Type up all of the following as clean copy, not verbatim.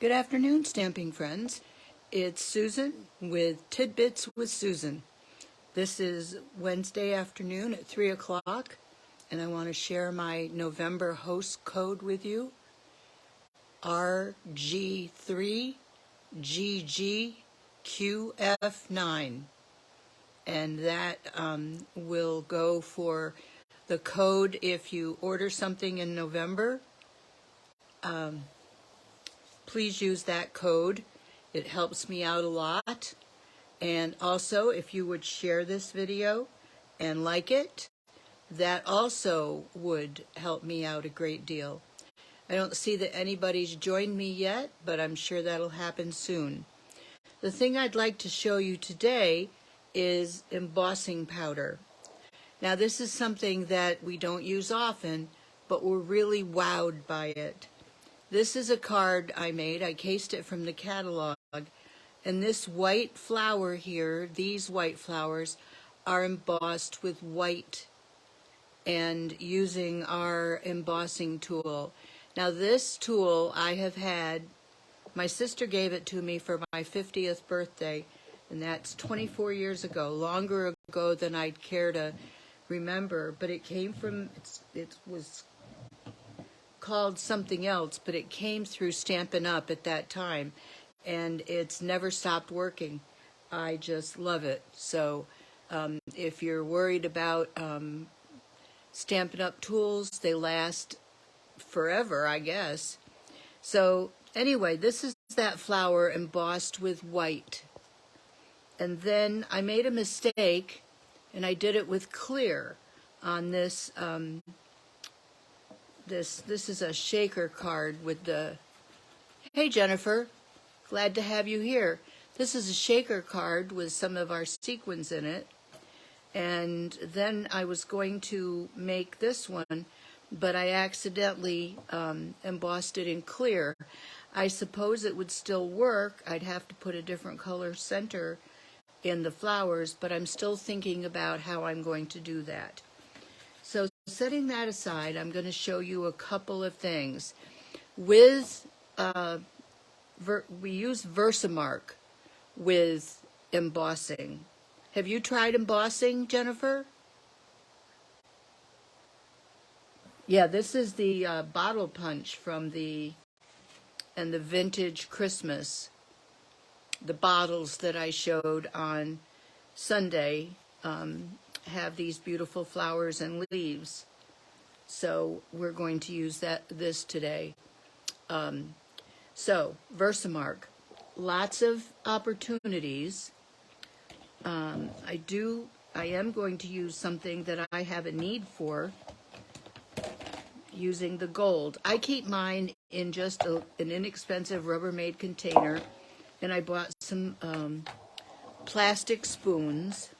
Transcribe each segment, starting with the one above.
Good afternoon, stamping friends. It's Susan with Tidbits with Susan. This is Wednesday afternoon at 3 o'clock, and I want to share my November host code with you, RG3GGQF9. And that will go for the code if you order something in November. Please use that code. It helps me out a lot. And also, if you would share this video and like it, that also would help me out a great deal. I don't see that anybody's joined me yet, but I'm sure that'll happen soon. The thing I'd like to show you today is embossing powder. Now, this is something that we don't use often, but we're really wowed by it. This is a card I made. I cased it from the catalog. And this white flower here, these white flowers, are embossed with white and using our embossing tool. Now, this tool I have had, my sister gave it to me for my 50th birthday, and that's 24 years ago, longer ago than I'd care to remember. But it came from, it was called something else, but it came through Stampin' Up! At that time, and it's never stopped working. I just love it. So if you're worried about Stampin' Up! Tools, they last forever, I guess. So anyway, this is that flower embossed with white. And then I made a mistake, and I did it with clear on this. This is a shaker card with the, hey Jennifer, glad to have you here. This is a shaker card with some of our sequins in it. And then I was going to make this one, but I accidentally embossed it in clear. I suppose it would still work. I'd have to put a different color center in the flowers, but I'm still thinking about how I'm going to do that. So setting that aside, I'm going to show you a couple of things. With, we use Versamark with embossing. Have you tried embossing, Jennifer? Yeah, this is the bottle punch from the vintage Christmas. The bottles that I showed on Sunday have these beautiful flowers and leaves. So we're going to use this today. So Versamark, lots of opportunities. I am going to use something that I have a need for, using the gold. I keep mine in just an inexpensive Rubbermaid container, and I bought some plastic spoons.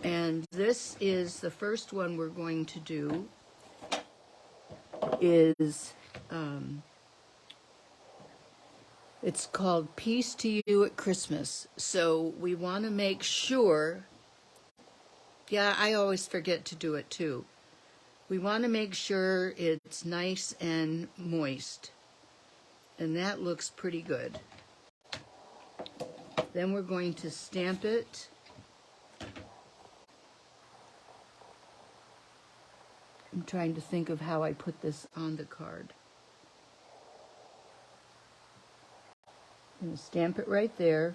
And this is the first one we're going to do is, it's called Peace to You at Christmas. So we want to make sure, yeah, I always forget to do it too. We want to make sure it's nice and moist. And that looks pretty good. Then we're going to stamp it. I'm trying to think of how I put this on the card. I'm going to stamp it right there.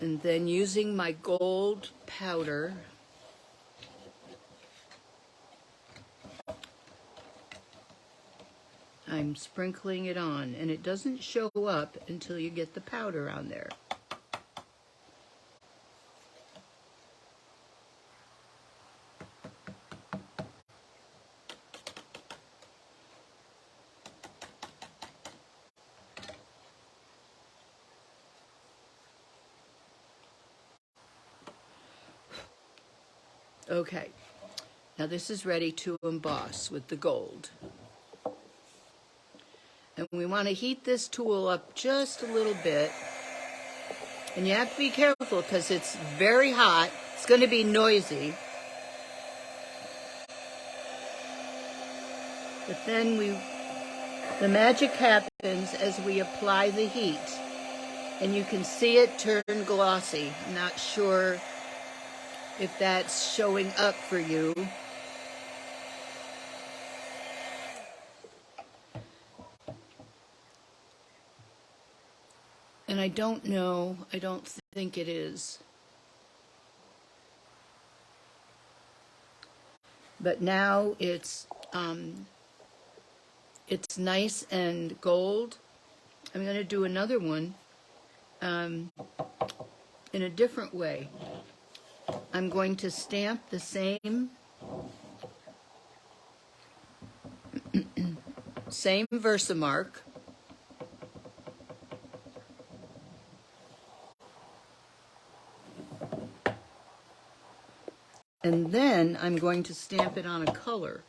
And then using my gold powder, I'm sprinkling it on. And it doesn't show up until you get the powder on there. Okay, now this is ready to emboss with the gold. And we want to heat this tool up just a little bit. And you have to be careful because it's very hot. It's going to be noisy. But then The magic happens as we apply the heat, and you can see it turn glossy. I'm not sure if that's showing up for you. And I don't know, I don't think it is. But now it's nice and gold. I'm going to do another one in a different way. I'm going to stamp the same Versamark. And then I'm going to stamp it on a color.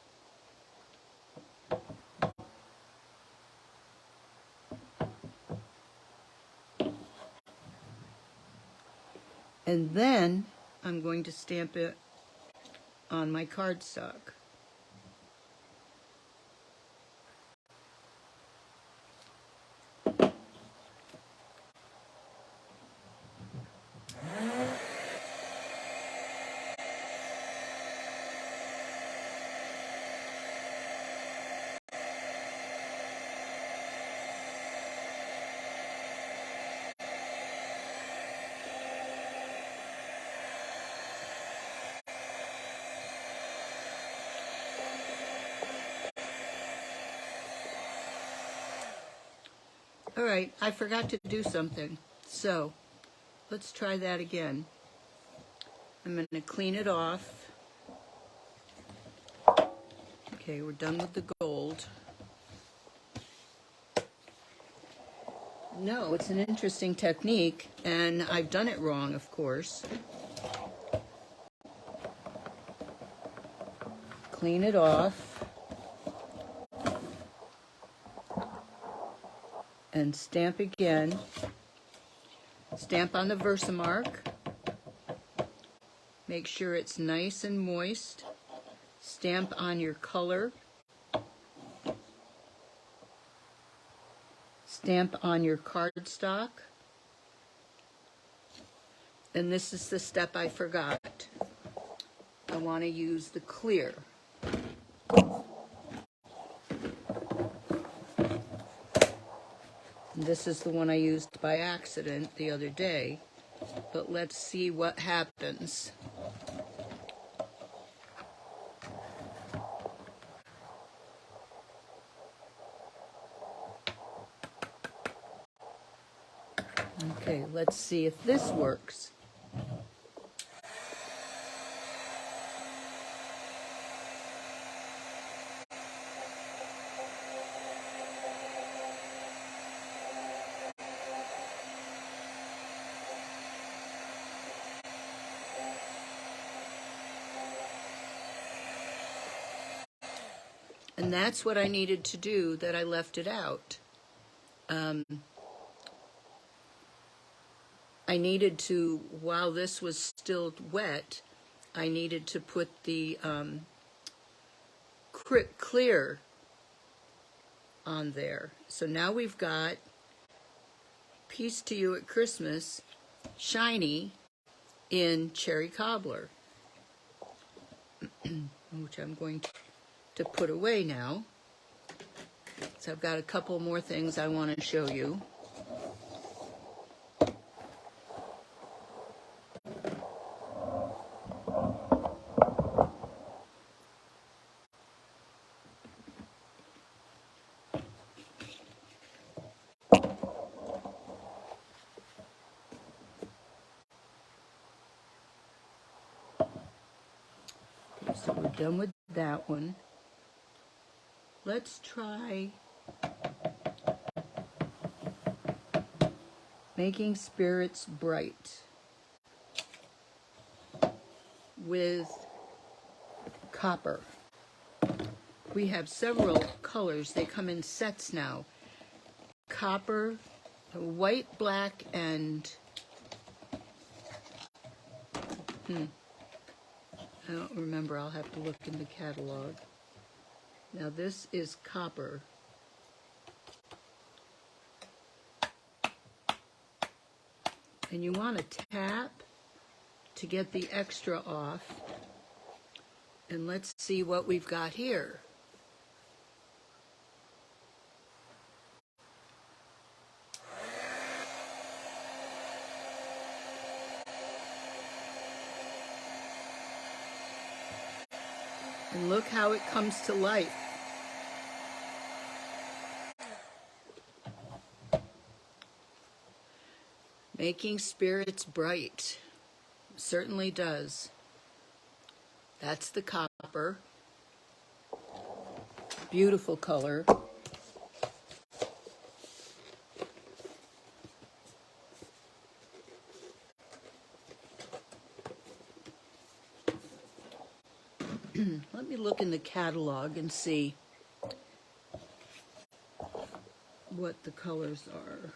And then I'm going to stamp it on my cardstock. All right, I forgot to do something. So let's try that again. I'm going to clean it off. Okay, we're done with the gold. No, it's an interesting technique, and I've done it wrong, of course. Clean it off. And stamp again. Stamp on the Versamark. Make sure it's nice and moist. Stamp on your color. Stamp on your cardstock. And this is the step I forgot. I want to use the clear. This is the one I used by accident the other day, but let's see what happens. Okay, let's see if this works. And that's what I needed to do, that I left it out. I needed to, while this was still wet, I needed to put the clear on there. So now we've got Peace to You at Christmas, shiny in Cherry Cobbler, which I'm going to put away now. So I've got a couple more things I want to show you. Okay, so we're done with that one. Let's try Making Spirits Bright with copper. We have several colors. They come in sets now. Copper, white, black, and I don't remember. I'll have to look in the catalog. Now this is copper. And you want to tap to get the extra off. And let's see what we've got here. And look how it comes to life. Making spirits bright. Certainly does. That's the copper. Beautiful color. Let me look in the catalog and see what the colors are.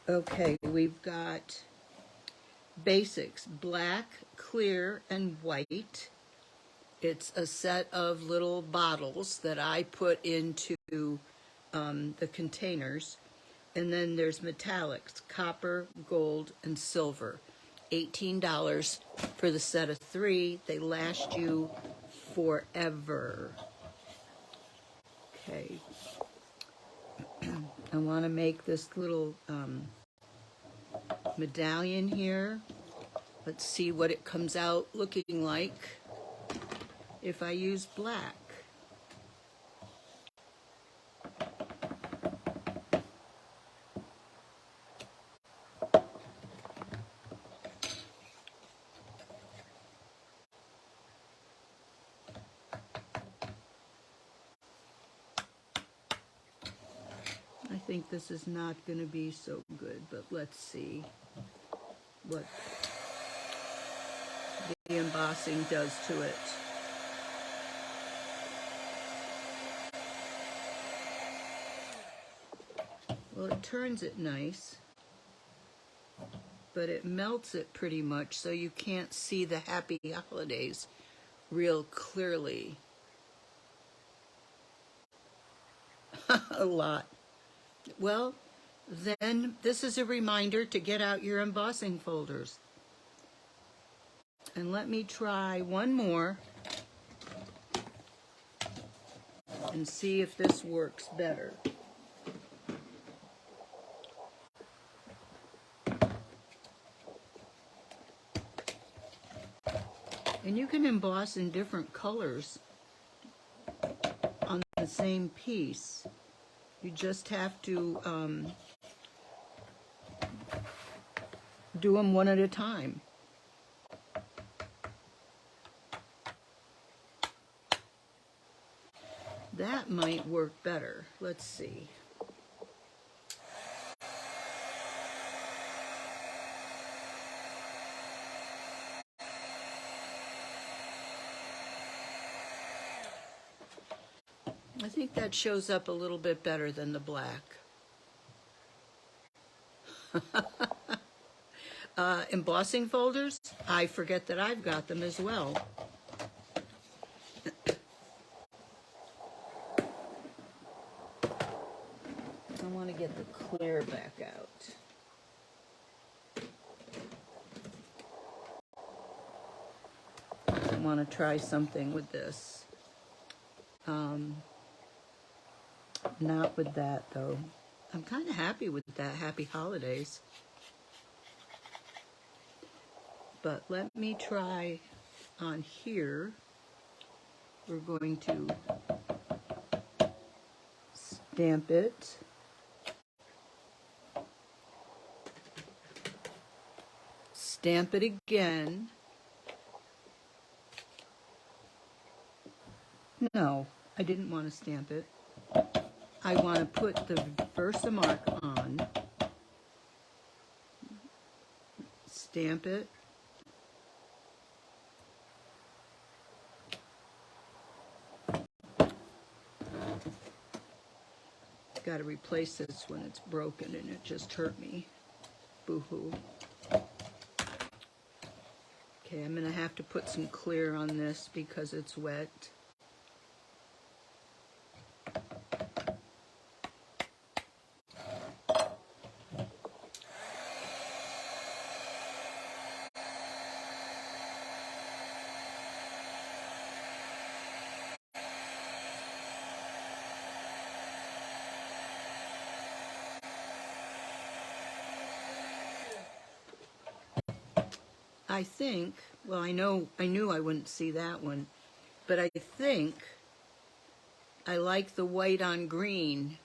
Okay, we've got basics, black, clear, and white. It's a set of little bottles that I put into the containers. And then there's metallics, copper, gold, and silver. $18 for the set of 3. They last you forever. Okay. I want to make this little medallion here. Let's see what it comes out looking like if I use black. I think this is not going to be so good, but let's see what the embossing does to it. Well, it turns it nice, but it melts it pretty much so you can't see the happy holidays real clearly. A lot. Well, then this is a reminder to get out your embossing folders. And let me try one more and see if this works better. And you can emboss in different colors on the same piece. You just have to do them one at a time. That might work better. Let's see. I think that shows up a little bit better than the black. Embossing folders, I forget that I've got them as well. I want to get the clear back out. I want to try something with this. Not with that though. I'm kind of happy with that. Happy holidays. But let me try on here. We're going to stamp it. Stamp it again. No, I didn't want to stamp it. I want to put the Versamark on. Stamp it. Got to replace this when it's broken and it just hurt me. Boo-hoo. Okay, I'm going to have to put some clear on this because it's wet. I think, well, I knew I wouldn't see that one, but I think I like the white on green.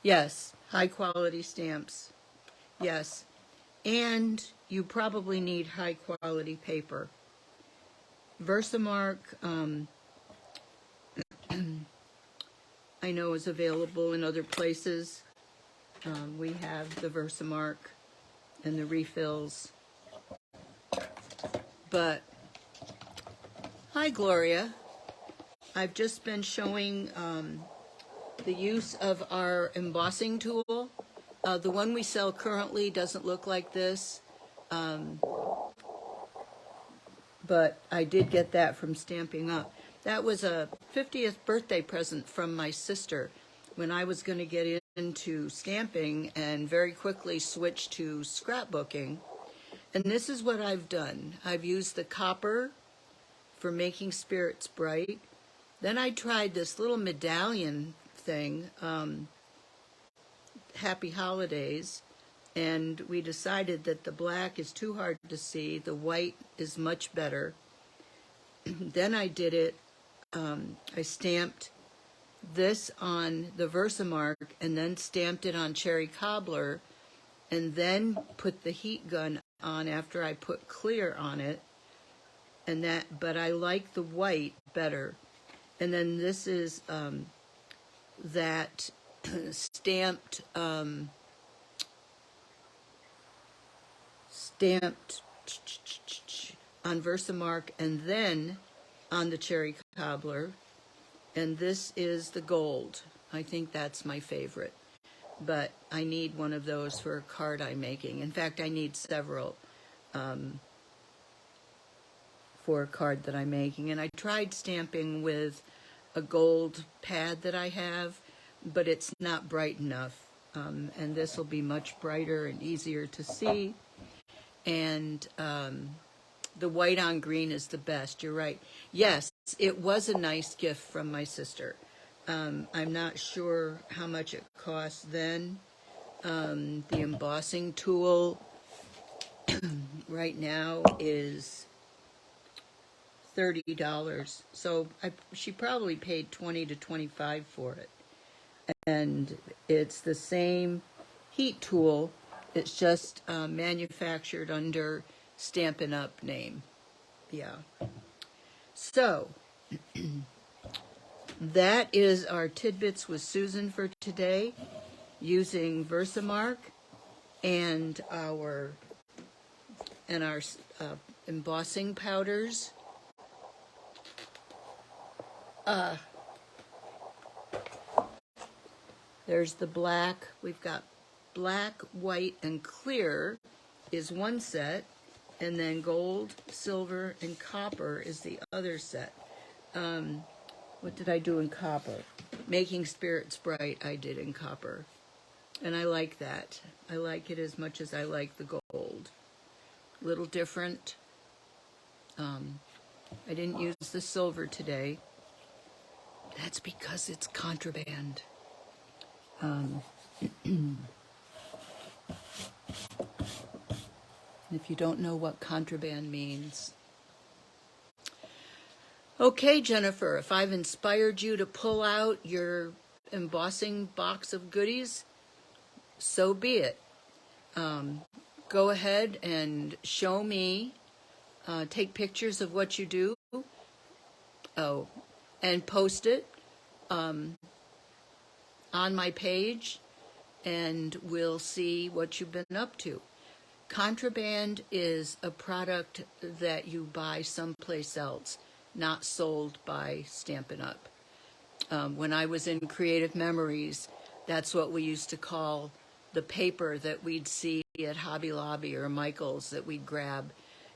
Yes, high quality stamps. Yes. And you probably need high quality paper. Versamark, I know is available in other places. We have the Versamark and the refills. But, hi Gloria. I've just been showing the use of our embossing tool. The one we sell currently doesn't look like this, but I did get that from Stamping Up. That was a 50th birthday present from my sister when I was going to get into stamping and very quickly switch to scrapbooking. And this is what I've done. I've used the copper for making spirits bright. Then I tried this little medallion thing, Happy Holidays, and we decided that the black is too hard to see, the white is much better. Then I did it, I stamped this on the Versamark and then stamped it on cherry cobbler and then put the heat gun on after I put clear on it. And that, but I like the white better. And then this is that stamped on Versamark and then on the cherry cobbler. And this is the gold. I think that's my favorite. But I need one of those for a card I'm making. In fact, I need several for a card that I'm making. And I tried stamping with a gold pad that I have, but it's not bright enough. And this will be much brighter and easier to see. And the white on green is the best. You're right. Yes, it was a nice gift from my sister. I'm not sure how much it cost then. The embossing tool right now is $30. So she probably paid $20 to $25 for it. And it's the same heat tool. It's just manufactured under Stampin' Up name. Yeah. So that is our Tidbits with Susan for today, using Versamark and our embossing powders. There's the black. We've got black, white, and clear is one set, and then gold, silver, and copper is the other set. What did I do in copper? Making Spirits Bright I did in copper. And I like that. I like it as much as I like the gold. A little different. I didn't use the silver today. That's because it's contraband. If you don't know what contraband means. Okay, Jennifer, if I've inspired you to pull out your embossing box of goodies, so be it. Go ahead and show me, take pictures of what you do, and post it on my page, and we'll see what you've been up to. Contraband is a product that you buy someplace else, not sold by Stampin' Up. When I was in Creative Memories, that's what we used to call the paper that we'd see at Hobby Lobby or Michael's that we'd grab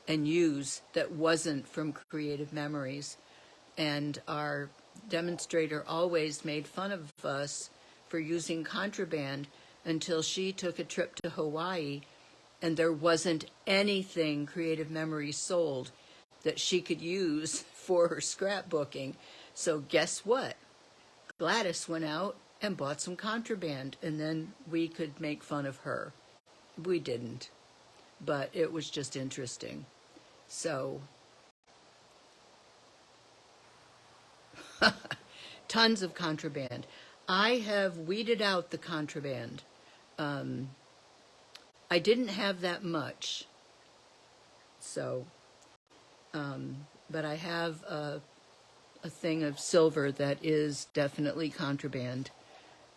and use that wasn't from Creative Memories. And our demonstrator always made fun of us for using contraband until she took a trip to Hawaii and there wasn't anything Creative Memories sold that she could use for her scrapbooking. So guess what? Gladys went out and bought some contraband, and then we could make fun of her. We didn't, but it was just interesting. So, tons of contraband. I have weeded out the contraband. I didn't have that much, so, but I have a thing of silver that is definitely contraband,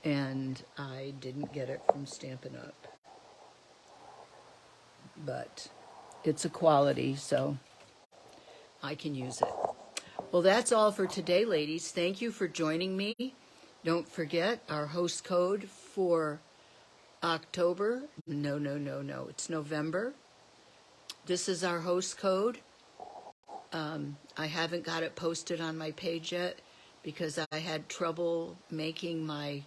and I didn't get it from Stampin' Up. But it's a quality, so I can use it. Well, that's all for today, ladies. Thank you for joining me. Don't forget our host code for October. No, it's November. This is our host code. I haven't got it posted on my page yet because I had trouble making my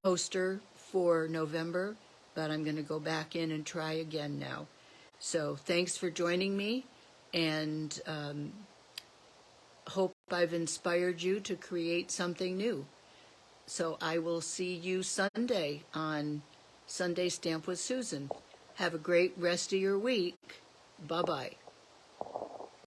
poster for November, but I'm going to go back in and try again now. So thanks for joining me, and hope I've inspired you to create something new. So I will see you Sunday on Sunday Stamp with Susan. Have a great rest of your week. Bye-bye.